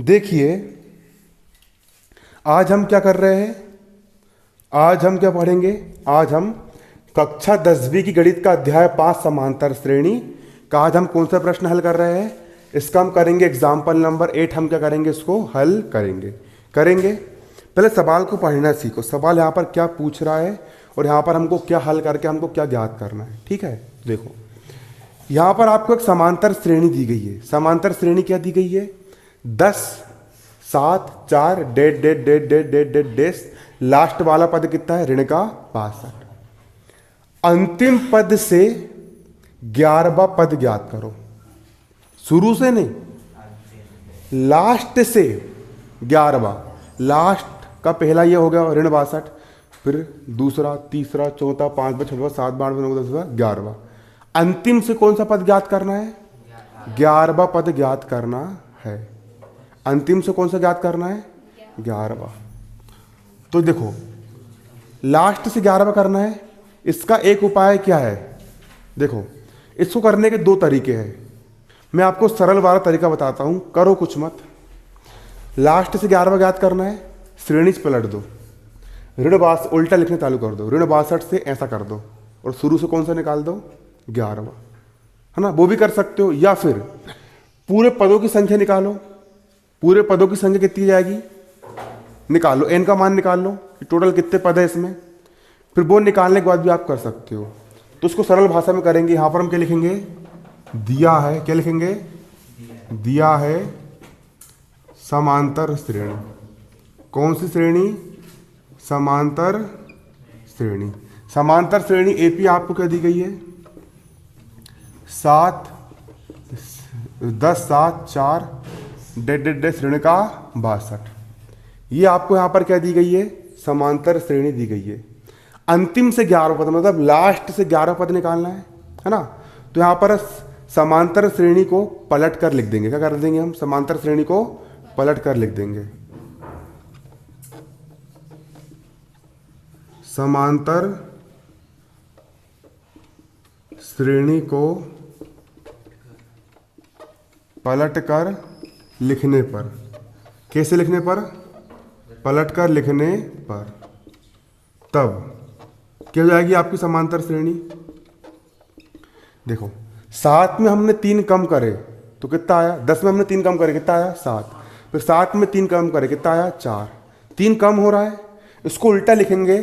देखिए आज हम क्या कर रहे हैं, आज हम क्या पढ़ेंगे। आज हम कक्षा 10वीं की गणित का अध्याय 5 समांतर श्रेणी का आज हम कौन सा प्रश्न हल कर रहे हैं। इसका हम करेंगे एग्जाम्पल नंबर 8। हम क्या करेंगे, इसको हल करेंगे। पहले सवाल को पढ़ना सीखो, सवाल यहाँ पर क्या पूछ रहा है और यहाँ पर हमको क्या हल करके हमको क्या ज्ञात करना है। ठीक है, देखो यहाँ पर आपको एक समांतर श्रेणी दी गई है। समांतर श्रेणी क्या दी गई है, 10 7 4 dead dead dead dead dead dead डेस, लास्ट वाला पद कितना है, ऋण का 62। अंतिम पद से 11वां पद ज्ञात करो। शुरू से नहीं, लास्ट से 11वां। लास्ट का पहला ये हो गया ऋण 62, फिर दूसरा, तीसरा, चौथा, 5वां, 6वां, 7वां, 8वां, 9वां, 10वां, 11वां। अंतिम से कौन सा पद ज्ञात करना है, 11वां पद ज्ञात करना है। अंतिम से कौन सा ज्ञात करना है, 11वां। तो देखो लास्ट से 11वां करना है। इसका एक उपाय क्या है, देखो इसको करने के दो तरीके हैं। मैं आपको सरल वाला तरीका बताता हूं, करो कुछ मत। लास्ट से 11वां ज्ञात करना है, श्रेणी पलट दो, ऋण 62 उल्टा लिखने चालू कर दो, ऋण 62 से ऐसा कर दो और शुरू से कौन सा निकाल दो, 11वां, है ना। वो भी कर सकते हो, या फिर पूरे पदों की संख्या निकालो। पूरे पदों की संख्या कितनी जाएगी, निकालो, n का मान निकाल लो कि टोटल कितने पद है इसमें। फिर वो निकालने के बाद भी आप कर सकते हो। तो उसको सरल भाषा में करेंगे। यहां पर हम क्या लिखेंगे, दिया है, क्या लिखेंगे, दिया है समांतर श्रेणी। कौन सी श्रेणी, समांतर श्रेणी। समांतर श्रेणी एपी आपको क्या दी गई है, 10 7 4 डेड डेड डेड ऋण का 62। ये आपको यहां पर क्या दी गई है, समांतर श्रेणी दी गई है। अंतिम से 11वां पद, मतलब लास्ट से 11वां पद निकालना है ना। तो यहां पर समांतर श्रेणी को पलट कर लिख देंगे। क्या कर देंगे हम, समांतर श्रेणी को पलट कर लिख देंगे। समांतर श्रेणी को पलट कर लिखने पर, कैसे लिखने पर, पलट कर लिखने पर, तब क्या हो जाएगी आपकी समांतर श्रेणी। देखो 7 में हमने 3 कम करे तो कितना आया, 10 में हमने 3 कम करे कितना आया, 7। फिर 7 में 3 कम करे कितना आया, 4। 3 कम हो रहा है, इसको उल्टा लिखेंगे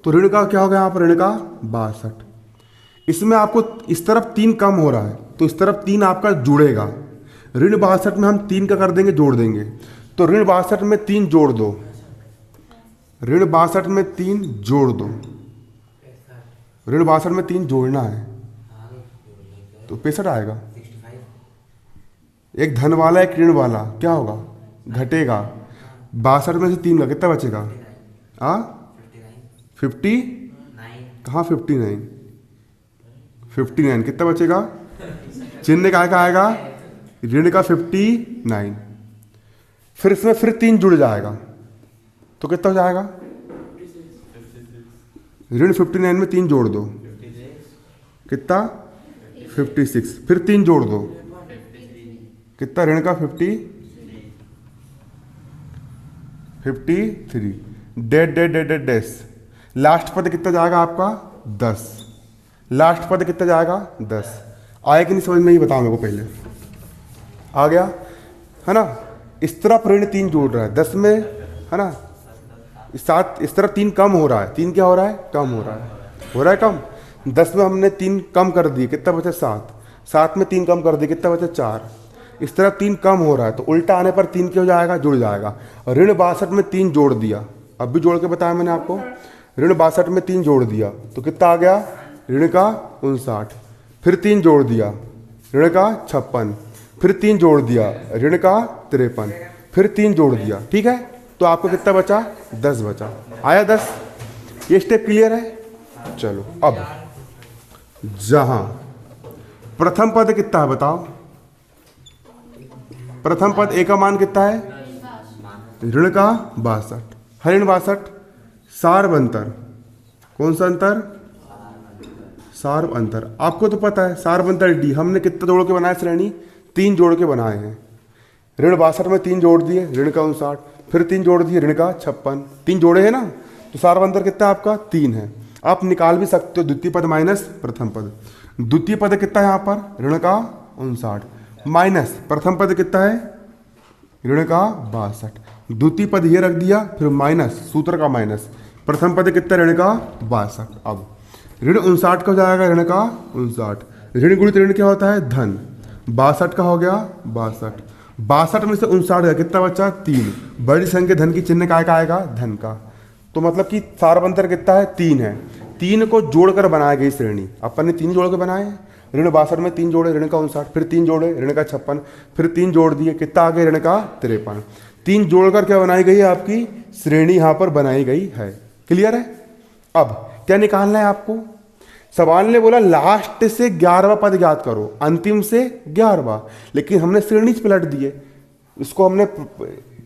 तो ऋण का क्या हो गया यहाँ पर, ऋण का 62। इसमें आपको इस तरफ 3 कम हो रहा है तो इस तरफ 3 आपका जुड़ेगा। ऋण 62 में हम 3 का कर देंगे, जोड़ देंगे। तो ऋण 62 में 3 जोड़ दो, ऋण 62 में 3 जोड़ दो, ऋण 62 में 3 जोड़ना है तो 65 आएगा। एक धन वाला एक ऋण वाला क्या होगा, घटेगा। 62 में से 3 का कितना बचेगा, 50, कहाँ 59 कितना बचेगा, चिन्ह का आएगा, ऋण का 59। फिर इसमें फिर 3 जुड़ जाएगा तो कितना हो जाएगा, ऋण 59 में 3 जोड़ दो कितना, 56। फिर 3 जोड़ दो कितना, ऋण का 53 डेड डेड डेड डेड डेस। लास्ट पद कितना जाएगा आपका, 10। लास्ट पद कितना जाएगा, 10। आया कि नहीं समझ में, ये बताओ मेरे को पहले। आ गया है ना। इस तरफ ऋण 3 जोड़ रहा है 10 में, है ना। इस तरफ 3 कम हो रहा है, 3 क्या हो रहा है, कम हो रहा है कम। 10 में हमने 3 कम कर दिए, कितना बचा, 7। 7 में 3 कम कर दिए, कितना बचा, 4। इस तरफ 3 कम हो रहा है तो उल्टा आने पर 3 क्या हो जाएगा, जुड़ जाएगा। ऋण 62 में 3 जोड़ दिया, अब भी जोड़ के बताया मैंने आपको। ऋण 62 में 3 जोड़ दिया तो कितना आ गया, ऋण का 59। फिर 3 जोड़ दिया, ऋण का 56। फिर 3 जोड़ दिया, ऋण का 53। फिर 3 जोड़ दिया, ठीक है। तो आपको कितना बचा, 10 बचा। आया 10, ये स्टेप क्लियर है। चलो अब जहां प्रथम पद कितना है बताओ, प्रथम पद ए का मान कितना है, ऋण का 62 है, ऋण 62। सार्व अंतर, कौन सा अंतर, सार्व अंतर। आपको तो पता है सार्व अंतर डी, हमने कितना जोड़ के बनाया श्रेणी, 3 जोड़ के बनाए हैं। ऋण 62 में 3 जोड़ दिए, ऋण का 59, फिर 3 जोड़ दिए, ऋण का 56, 3 जोड़े हैं ना, तो सारा अंतर कितना आपका 3 है। आप निकाल भी सकते हो द्वितीय पद माइनस प्रथम पद। द्वितीय पद कितना है यहाँ पर, ऋण का 59 माइनस प्रथम पद कितना है, ऋण का 62। द्वितीय पद ये रख दिया, फिर माइनस सूत्र का माइनस, प्रथम पद कितना, ऋण का 62। अब ऋण 59 का हो जाएगा, ऋण का 59, ऋण गुणित ऋण क्या होता है, धन। 62 का हो गया 62, 62 में से 59 गया, कितना बचा 3। बड़ी संख्या धन की चिन्ह काय का आएगा, धन का। तो मतलब कि सारा अंतर कितना है, 3 है। 3 को जोड़कर बनाई गई श्रेणी, अपन ने 3 जोड़ के बनाए हैं। ऋण 62 में 3 जोड़े, ऋण का 59, फिर 3 जोड़े, ऋण का 56, फिर 3 जोड़ दिए, कितना आ गया, ऋण का 53। 3 जोड़कर क्या बनाई गई है, आपकी श्रेणी यहाँ पर बनाई गई है। क्लियर है। अब क्या निकालना है आपको, सवाल ने बोला लास्ट से 11वां पद ज्ञात करो, अंतिम से 11वां, लेकिन हमने श्रेणी पलट दिए, इसको हमने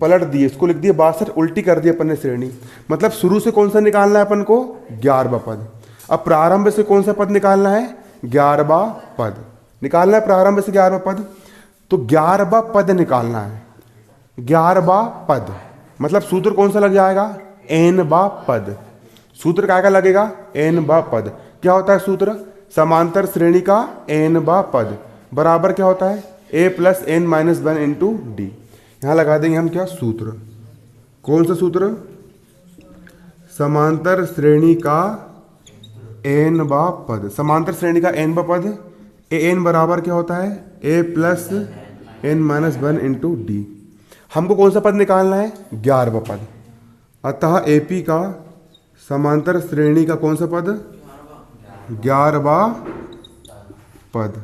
पलट दिए, इसको लिख दिए 62, उल्टी कर दी अपन ने श्रेणी। मतलब शुरू से कौन सा निकालना है अपन को, 11वां पद। अब प्रारंभ से कौन सा पद निकालना है, 11वां पद निकालना है। प्रारंभ से 11वां पद, तो 11वां पद निकालना है। 11वां पद मतलब सूत्र कौन सा लग जाएगा, n वां पद। सूत्र क्या लगेगा, n वां पद। क्या होता है सूत्र, समांतर श्रेणी का n वां पद बराबर क्या होता है, a plus n minus 1 into D. यहां लगा देंगे हम क्या सूत्र, कौन सा सूत्र, समांतर श्रेणी का n वां पद। समांतर श्रेणी का n वां पद, an बराबर क्या होता है, a plus n minus 1 into D. हमको कौन सा पद निकालना है, 11वां पद। अतः AP का समांतर श्रेणी का कौन सा पद, 11वां पद।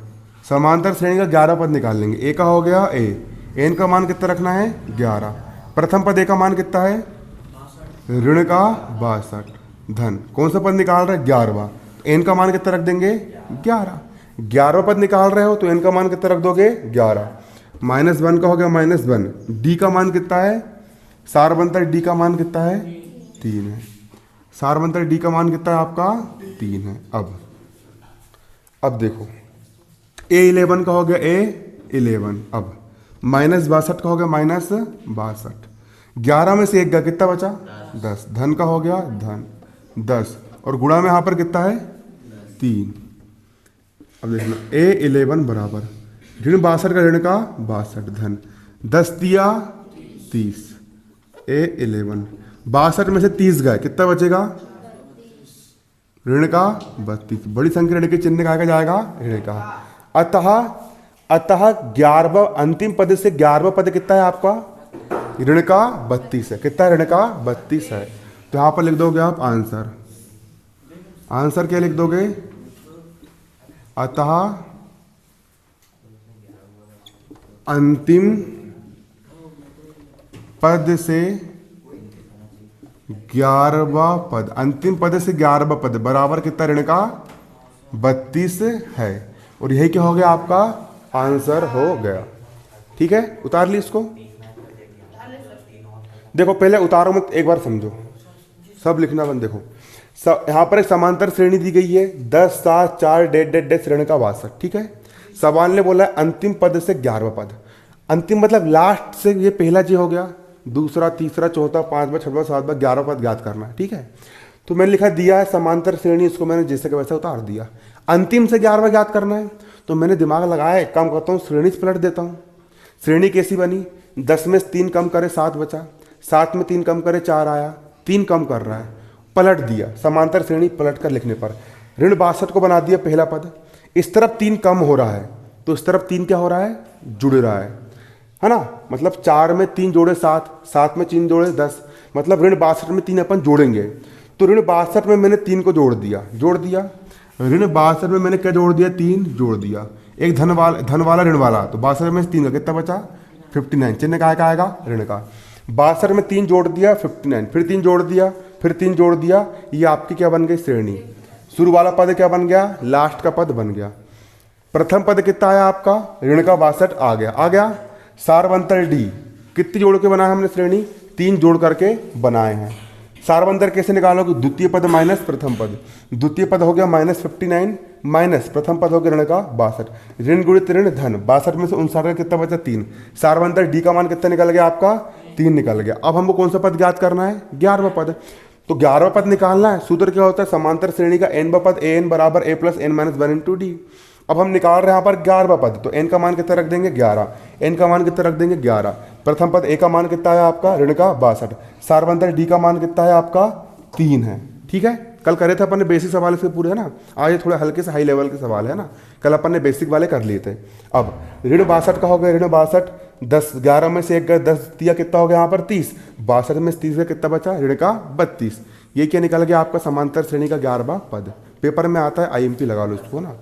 समांतर श्रेणी का 11वां पद निकाल लेंगे। ए का हो गया a, n का मान कितना रखना है, 11। प्रथम पद a का मान कितना है, ऋण का 62, धन कौन सा पद निकाल रहे हैं, 11वां। n का मान कितना रख देंगे, 11। 11वां पद निकाल रहे हो तो n का मान कितना रख दोगे, 11। माइनस 1 का हो गया माइनस 1। d का मान कितना है, सारवंतर d का मान कितना है, 3 है। सारवंतर d का मान कितना है आपका, 3 है। अब देखो a11 का हो गया a11। अब माइनस 62 का हो गया माइनस 62। 11 में से 1 गया, कितना बचा, 10। धन का हो गया धन 10, और गुणा में यहाँ पर कितना है, 3। अब देखना a11 बराबर ऋण 62 का ऋण का 62, धन 10 दिया 30। a11 62 में से 30 गए, कितना बचेगा, ऋण का 32। बड़ी संख्या ऋण के चिन्ह का जाएगा, ऋण का। अतः 11वां अंतिम पद से 11वां पद कितना है आपका, ऋण का 32 है। कितना ऋण का 32 है। तो यहां पर लिख दोगे आप आंसर। आंसर क्या लिख दोगे, अतः अंतिम पद से 11वां पद, अंतिम पद से 11वां पद बराबर कितना, ऋण का 32 है। और यही क्या हो गया, आपका आंसर हो गया। ठीक है, उतार ली इसको। देखो पहले उतारो मत, एक बार समझो, सब लिखना बंद। देखो यहाँ पर एक समांतर श्रेणी दी गई है, 10 7 4 डेड ऋण का 62। ठीक है, सवाल ने बोला है अंतिम पद से 11वां पद। अंतिम मतलब लास्ट से, ये पहला जी हो गया, दूसरा तीसरा चौथा 5वां 6वां 7वां 11वां पद ज्ञात करना है। ठीक है, तो मैंने लिखा दिया है समांतर श्रेणी, इसको मैंने जैसे का वैसा उतार दिया। अंतिम से 11वां ज्ञात करना है, तो मैंने दिमाग लगाया, एक काम करता हूँ, श्रेणी पलट देता हूँ। श्रेणी कैसी बनी, 10 में 3 कम करे 7 बचा, 7 में 3 कम करे 4 आया, 3 कम कर रहा है, पलट दिया। समांतर श्रेणी पलट कर लिखने पर ऋण 62 को बना दिया पहला पद। इस तरफ 3 कम हो रहा है, तो इस तरफ 3 क्या हो रहा है, जुड़ रहा है ना। मतलब 4 में 3 जोड़े 7, 7 में 3 जोड़े 10, मतलब ऋण 62 में 3 अपन जोड़ेंगे। तो ऋण 62 में मैंने 3 को जोड़ दिया। ऋण 62 में मैंने क्या जोड़ दिया, 3 जोड़ दिया। एक धन वाला ऋण वाला, तो 62 में 3 का कितना बचा, 59। चिन्ह का आएगा, ऋण का। 62 में 3 जोड़ दिया 59, फिर 3 जोड़ दिया, फिर 3 जोड़ दिया। ये आपकी क्या बन गई, श्रेणी। शुरू वाला पद क्या बन गया, लास्ट का पद बन गया। प्रथम पद कितना आया आपका, ऋण का 62 आ गया। सारवंतर डी कितनी जोड़ के बनाया हमने श्रेणी, 3 जोड़ करके बनाए हैं। सारवंतर कैसे निकालोगे, द्वितीय पद माइनस प्रथम पद। द्वितीय पद हो गया -59, माइनस प्रथम पद हो गया ऋण का 62, ऋण गुणित ऋण धन 62 में से 59 का कितना बचा 3, सारवंतर डी का मान कितना निकल गया आपका 3 निकल गया। अब हमको कौन सा पद ज्ञात करना है 11वां पद। तो 11वां पद निकालना है, सूत्र क्या होता है समांतर श्रेणी का n पद ए एन बराबर A plus N minus 1 into D. अब हम निकाल रहे हैं यहाँ पर 11वां पद, तो n का मान कितना रख देंगे 11, n का मान कितना रख देंगे 11, प्रथम पद a का मान कितना है आपका ऋण का 62, सारवंतर d का मान कितना है आपका 3 है। ठीक है, कल करे थे अपन ने बेसिक सवाल इसके पूरे है ना, आज ये थोड़े हल्के से हाई लेवल के सवाल है ना, कल अपन ने बेसिक वाले कर लिए थे। अब ऋण 62 का हो गया ऋण 62, 10 11 में से 1 गया 10 दिया कितना हो गया यहाँ पर 30, 62 में 30 का कितना बचा ऋण का 32। ये क्या निकल गया आपका समांतर श्रेणी का 11वां पद। पेपर में आता है IMP लगा लो इसको ना।